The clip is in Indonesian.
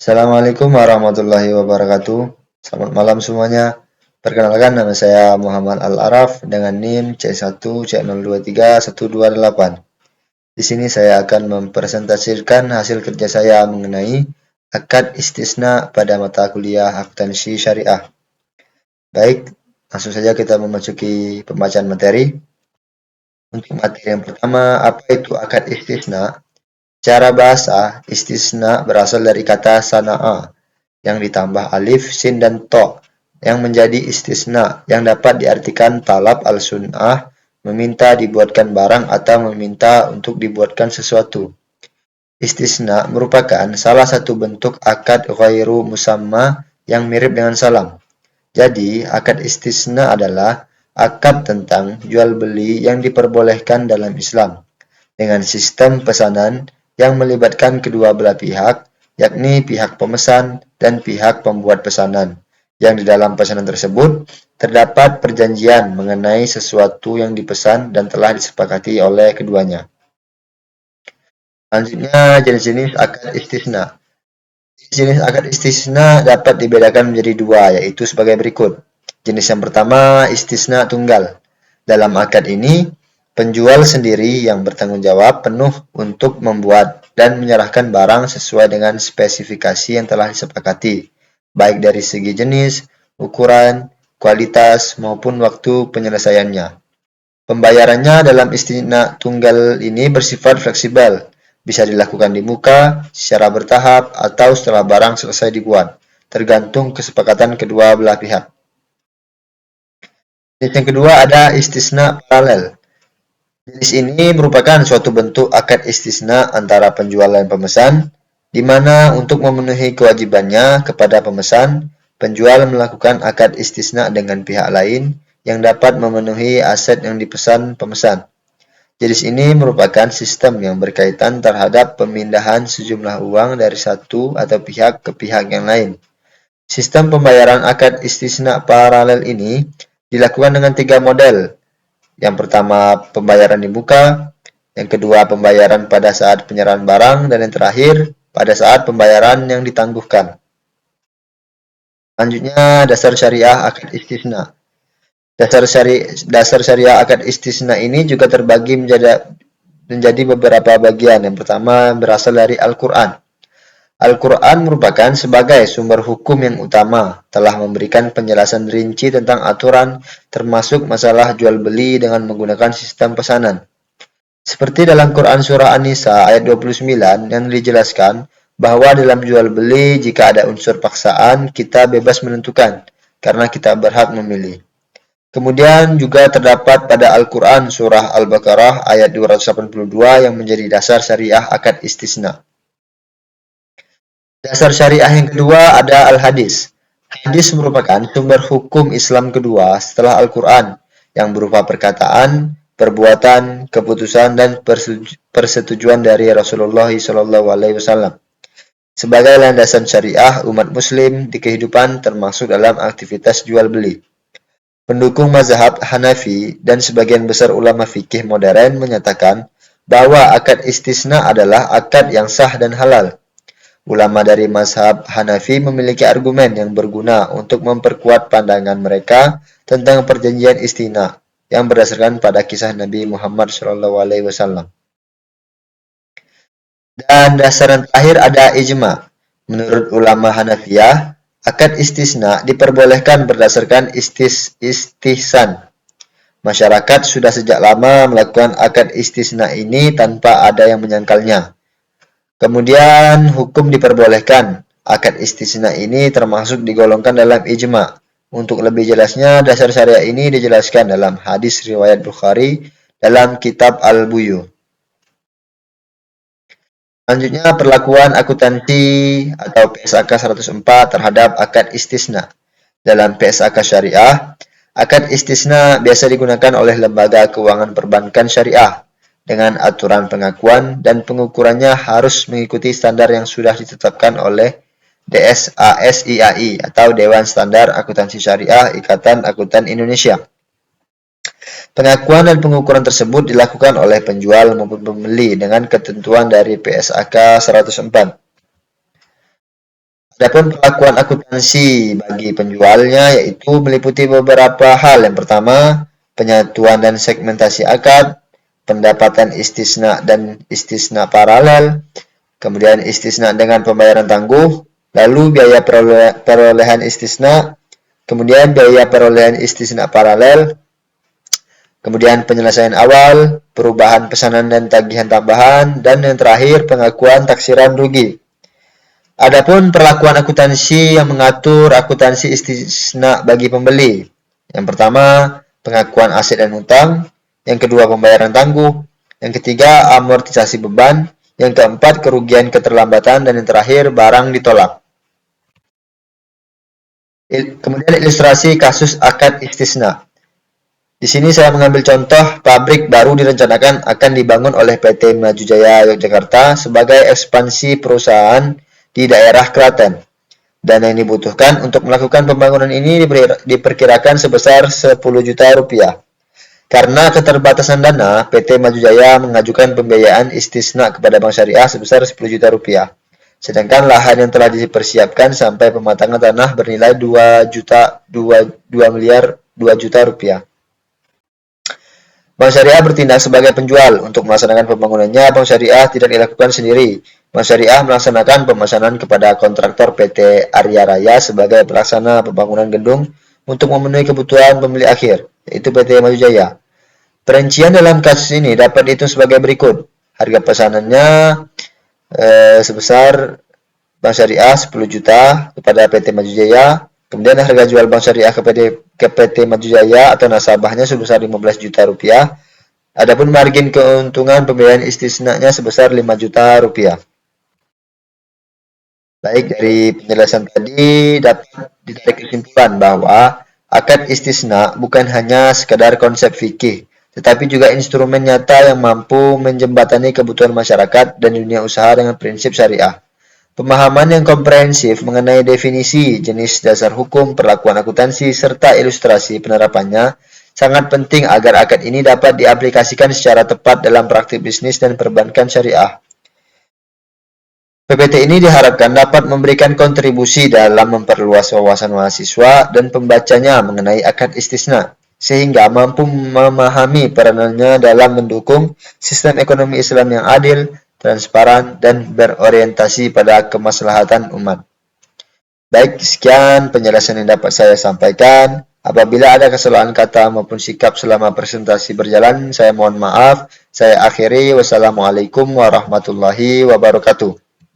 Assalamualaikum warahmatullahi wabarakatuh. Selamat malam semuanya. Perkenalkan, nama saya Muhammad Al-Araf dengan NIM C1C023-128. Di sini saya akan mempresentasikan hasil kerja saya mengenai akad istisna pada mata kuliah akuntansi syariah. Baik, langsung saja kita memasuki pembacaan materi. Untuk materi yang pertama, apa itu akad istisna? Secara bahasa, istisna berasal dari kata sana'a yang ditambah alif, sin, dan to yang menjadi istisna yang dapat diartikan talab al-sun'ah, meminta dibuatkan barang atau meminta untuk dibuatkan sesuatu. Istisna merupakan salah satu bentuk akad ghairu musamma yang mirip dengan salam. Jadi, akad istisna adalah akad tentang jual beli yang diperbolehkan dalam Islam dengan sistem pesanan yang melibatkan kedua belah pihak, yakni pihak pemesan dan pihak pembuat pesanan, yang di dalam pesanan tersebut terdapat perjanjian mengenai sesuatu yang dipesan dan telah disepakati oleh keduanya. Selanjutnya, jenis-jenis akad istisna. Jenis akad istisna dapat dibedakan menjadi dua, yaitu sebagai berikut. Jenis yang pertama, istisna tunggal. Dalam akad ini, penjual sendiri yang bertanggung jawab penuh untuk membuat dan menyerahkan barang sesuai dengan spesifikasi yang telah disepakati, baik dari segi jenis, ukuran, kualitas, maupun waktu penyelesaiannya. Pembayarannya dalam istisna tunggal ini bersifat fleksibel, bisa dilakukan di muka, secara bertahap, atau setelah barang selesai dibuat, tergantung kesepakatan kedua belah pihak. Jenis yang kedua ada istisna paralel. Jenis ini merupakan suatu bentuk akad istisna antara penjual dan pemesan, di mana untuk memenuhi kewajibannya kepada pemesan, penjual melakukan akad istisna dengan pihak lain yang dapat memenuhi aset yang dipesan pemesan. Jenis ini merupakan sistem yang berkaitan terhadap pemindahan sejumlah uang dari satu atau pihak ke pihak yang lain. Sistem pembayaran akad istisna paralel ini dilakukan dengan 3 model. Yang pertama, pembayaran di muka, yang kedua, pembayaran pada saat penyerahan barang, dan yang terakhir, pada saat pembayaran yang ditangguhkan. Selanjutnya, dasar syariah akad istisna. Dasar syariah akad istisna ini juga terbagi menjadi beberapa bagian. Yang pertama berasal dari Al-Quran. Al-Quran merupakan sebagai sumber hukum yang utama, telah memberikan penjelasan rinci tentang aturan, termasuk masalah jual beli dengan menggunakan sistem pesanan. Seperti dalam Quran Surah An-Nisa ayat 29 yang dijelaskan bahwa dalam jual beli jika ada unsur paksaan, kita bebas menentukan, karena kita berhak memilih. Kemudian juga terdapat pada Al-Quran Surah Al-Baqarah ayat 282 yang menjadi dasar syariah akad istisna. Dasar syariah yang kedua ada Al-Hadis. Hadis merupakan sumber hukum Islam kedua setelah Al-Quran yang berupa perkataan, perbuatan, keputusan, dan persetujuan dari Rasulullah SAW. Sebagai landasan syariah umat muslim di kehidupan termasuk dalam aktivitas jual beli. Pendukung mazhab Hanafi dan sebagian besar ulama fikih modern menyatakan bahwa akad istisna adalah akad yang sah dan halal. Ulama dari mazhab Hanafi memiliki argumen yang berguna untuk memperkuat pandangan mereka tentang perjanjian istisna yang berdasarkan pada kisah Nabi Muhammad SAW. Dan dasar yang terakhir ada ijma. Menurut ulama Hanafiyah, akad istisna diperbolehkan berdasarkan istihsan. Masyarakat sudah sejak lama melakukan akad istisna ini tanpa ada yang menyangkalnya. Kemudian hukum diperbolehkan. Akad istisna ini termasuk digolongkan dalam ijma. Untuk lebih jelasnya, dasar syariah ini dijelaskan dalam hadis riwayat Bukhari dalam kitab Al-Buyu. Selanjutnya, perlakuan akuntansi atau PSAK 104 terhadap akad istisna. Dalam PSAK syariah, akad istisna biasa digunakan oleh lembaga keuangan perbankan syariah dengan aturan pengakuan dan pengukurannya harus mengikuti standar yang sudah ditetapkan oleh DSASIAI atau Dewan Standar Akuntansi Syariah Ikatan Akuntan Indonesia. Pengakuan dan pengukuran tersebut dilakukan oleh penjual maupun pembeli dengan ketentuan dari PSAK 104. Adapun perlakuan akuntansi bagi penjualnya yaitu meliputi beberapa hal. Yang pertama, penyatuan dan segmentasi akad, pendapatan istisna dan istisna paralel, kemudian istisna dengan pembayaran tangguh, lalu biaya perolehan istisna, kemudian biaya perolehan istisna paralel, kemudian penyelesaian awal, perubahan pesanan dan tagihan tambahan, dan yang terakhir pengakuan taksiran rugi. Adapun perlakuan akuntansi yang mengatur akuntansi istisna bagi pembeli. Yang pertama, pengakuan aset dan utang. Yang kedua, pembayaran tangguh. Yang ketiga, amortisasi beban. Yang keempat, kerugian keterlambatan. Dan yang terakhir, barang ditolak. Kemudian ilustrasi kasus akad istisna. Di sini saya mengambil contoh pabrik baru direncanakan akan dibangun oleh PT Maju Jaya Yogyakarta sebagai ekspansi perusahaan di daerah Klaten. Dana yang dibutuhkan untuk melakukan pembangunan ini diperkirakan sebesar 10 juta rupiah. Karena keterbatasan dana, PT Maju Jaya mengajukan pembiayaan istisna kepada Bank Syariah sebesar 10 juta rupiah. Sedangkan lahan yang telah dipersiapkan sampai pematangan tanah bernilai 2 miliar 2 juta rupiah. Bank Syariah bertindak sebagai penjual. Untuk melaksanakan pembangunannya, Bank Syariah tidak dilakukan sendiri. Bank Syariah melaksanakan pemesanan kepada kontraktor PT Arya Raya sebagai pelaksana pembangunan gedung untuk memenuhi kebutuhan pembeli akhir, yaitu PT Maju Jaya. Perincian dalam kasus ini dapat dihitung sebagai berikut. Harga pesanannya sebesar Bank Syariah 10 juta kepada PT Maju Jaya. Kemudian harga jual Bank Syariah ke PT Maju Jaya atau nasabahnya sebesar 15 juta rupiah. Adapun margin keuntungan pembiayaan istisna-nya sebesar 5 juta rupiah. Baik, dari penjelasan tadi dapat ditarik kesimpulan bahwa akad istisna bukan hanya sekadar konsep fikih, tetapi juga instrumen nyata yang mampu menjembatani kebutuhan masyarakat dan dunia usaha dengan prinsip syariah. Pemahaman yang komprehensif mengenai definisi, jenis dasar hukum, perlakuan akuntansi, serta ilustrasi penerapannya sangat penting agar akad ini dapat diaplikasikan secara tepat dalam praktik bisnis dan perbankan syariah. PPT ini diharapkan dapat memberikan kontribusi dalam memperluas wawasan mahasiswa dan pembacanya mengenai akad istisna, sehingga mampu memahami peranannya dalam mendukung sistem ekonomi Islam yang adil, transparan, dan berorientasi pada kemaslahatan umat. Baik, sekian penjelasan yang dapat saya sampaikan. Apabila ada kesalahan kata maupun sikap selama presentasi berjalan, saya mohon maaf. Saya akhiri. Wassalamualaikum warahmatullahi wabarakatuh.